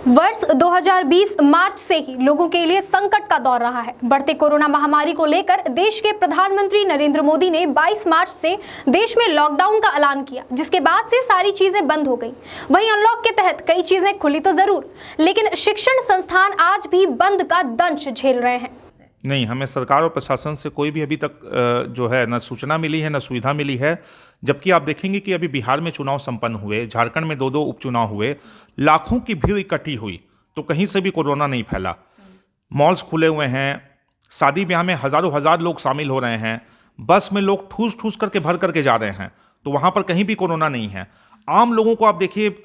वर्ष 2020 मार्च से ही लोगों के लिए संकट का दौर रहा है। बढ़ते कोरोना महामारी को लेकर देश के प्रधानमंत्री नरेंद्र मोदी ने 22 मार्च से देश में लॉकडाउन का ऐलान किया, जिसके बाद से सारी चीजें बंद हो गई। वहीं अनलॉक के तहत कई चीजें खुली तो जरूर, लेकिन शिक्षण संस्थान आज भी बंद का दंश झेल रहे हैं। नहीं, हमें सरकार और प्रशासन से कोई भी अभी तक जो है न सूचना मिली है न सुविधा मिली है। जबकि आप देखेंगे कि अभी बिहार में चुनाव संपन्न हुए, झारखंड में दो उपचुनाव हुए, लाखों की भीड़ इकट्ठी हुई तो कहीं से भी कोरोना नहीं फैला। मॉल्स खुले हुए हैं, शादी ब्याह में हजार लोग शामिल हो रहे हैं, बस में लोग ठूस ठूस करके भर करके जा रहे हैं, तो वहाँ पर कहीं भी कोरोना नहीं है। आम लोगों को आप देखिए,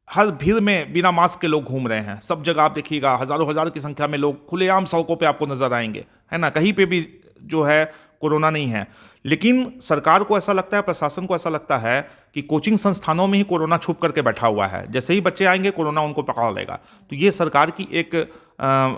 हर भीड़ में बिना मास्क के लोग घूम रहे हैं। सब जगह आप देखिएगा हजार की संख्या में लोग खुलेआम सड़कों पे आपको नजर आएंगे, है ना। कहीं पे भी जो है कोरोना नहीं है। लेकिन सरकार को ऐसा लगता है, प्रशासन को ऐसा लगता है कि कोचिंग संस्थानों में ही कोरोना छुप करके बैठा हुआ है। जैसे ही बच्चे आएंगे कोरोना उनको पकड़ लेगा। तो ये सरकार की एक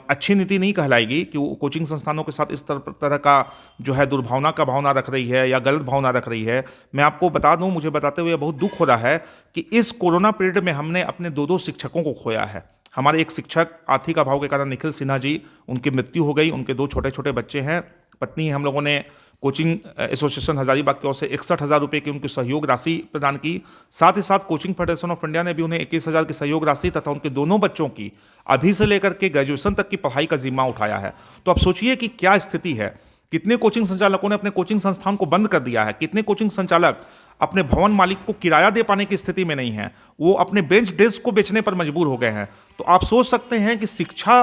अच्छी नीति नहीं कहलाएगी कि वो कोचिंग संस्थानों के साथ इस तरह का जो है दुर्भावना का भावना रख रही है या गलत भावना रख रही है। मैं आपको बता दूं, मुझे बताते हुए बहुत दुख हो रहा है कि इस कोरोना पीरियड में हमने अपने दो शिक्षकों को खोया है। हमारे एक शिक्षक आर्थिक अभाव के कारण निखिल सिन्हा जी, उनकी मृत्यु हो गई। उनके दो छोटे बच्चे हैं, पत्नी। हम लोगों ने कोचिंग एसोसिएशन हजारीबाग की ओर से 61,000 रुपये की उनकी सहयोग राशि प्रदान की। साथ ही साथ कोचिंग फेडरेशन ऑफ इंडिया ने भी उन्हें 21,000 की सहयोग राशि तथा उनके दोनों बच्चों की अभी से लेकर के ग्रेजुएशन तक की पढ़ाई का जिम्मा उठाया है। तो अब सोचिए कि क्या स्थिति है। कितने कोचिंग संचालकों ने अपने कोचिंग संस्थान को बंद कर दिया है। कितने कोचिंग संचालक अपने भवन मालिक को किराया दे पाने की स्थिति में नहीं है, वो अपने बेंच डेस्क को बेचने पर मजबूर हो गए हैं। तो आप सोच सकते हैं कि शिक्षा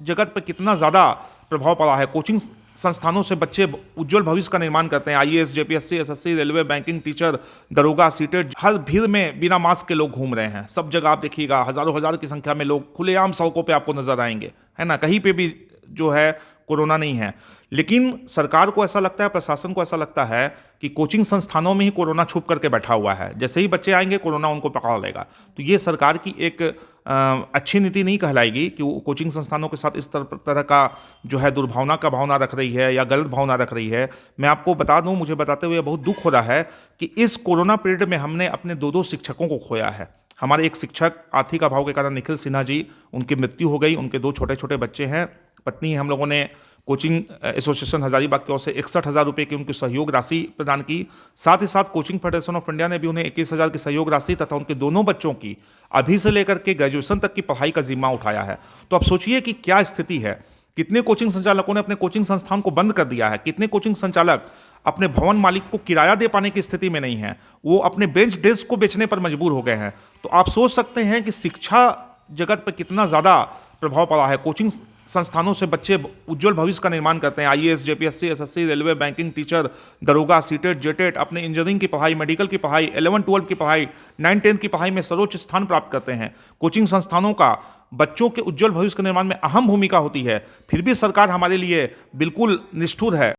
जगत पर कितना ज़्यादा प्रभाव पड़ा है। कोचिंग संस्थानों से बच्चे उज्जवल भविष्य का निर्माण करते हैं। IAS, JPSC, SSC, railway, banking, teacher, दरोगा, सीटेट, हर भीड़ में बिना मास्क के लोग घूम रहे हैं। सब जगह आप देखिएगा हजार की संख्या में लोग खुलेआम सड़कों पे आपको नजर आएंगे, है ना। कहीं पे भी जो है कोरोना नहीं है। लेकिन सरकार को ऐसा लगता है, प्रशासन को ऐसा लगता है कि कोचिंग संस्थानों में ही कोरोना छुप करके बैठा हुआ है। जैसे ही बच्चे आएंगे कोरोना उनको पकड़ लेगा। तो ये सरकार की एक अच्छी नीति नहीं कहलाएगी कि वो कोचिंग संस्थानों के साथ इस तरह का जो है दुर्भावना का भावना रख रही है या गलत भावना रख रही है। मैं आपको बता दूं, मुझे बताते हुए बहुत दुख हो रहा है कि इस कोरोना पीरियड में हमने अपने दो शिक्षकों को खोया है। हमारे एक शिक्षक आर्थिक अभाव के कारण निखिल सिन्हा जी, उनकी मृत्यु हो गई। उनके दो छोटे बच्चे हैं, पत्नी। हम लोगों ने कोचिंग एसोसिएशन हजारीबाग की ओर से 61,000 रुपये की उनकी सहयोग राशि प्रदान की। साथ ही साथ कोचिंग फेडरेशन ऑफ इंडिया ने भी उन्हें 21,000 की सहयोग राशि तथा उनके दोनों बच्चों की अभी से लेकर के ग्रेजुएशन तक की पढ़ाई का जिम्मा उठाया है। तो अब सोचिए कि क्या स्थिति है। कितने कोचिंग संचालकों ने अपने कोचिंग संस्थान को बंद कर दिया है। कितने कोचिंग संचालक अपने भवन मालिक को किराया दे पाने की स्थिति में नहीं है, वो अपने बेंच डेस्क को बेचने पर मजबूर हो गए हैं। तो आप सोच सकते हैं कि शिक्षा जगत पर कितना ज़्यादा प्रभाव पड़ा है। कोचिंग संस्थानों से बच्चे उज्जवल भविष्य का निर्माण करते हैं। IAS, JPSC, SSC, railway, banking, teacher, दरोगा, सीटेट, जेटेट, अपने इंजीनियरिंग की पढ़ाई, मेडिकल की पढ़ाई, 11-12 की पढ़ाई, 9-10 की पढ़ाई में सर्वोच्च स्थान प्राप्त करते हैं। कोचिंग संस्थानों का बच्चों के उज्जवल भविष्य के निर्माण में अहम भूमिका होती है। फिर भी सरकार हमारे लिए बिल्कुल निष्ठुर है।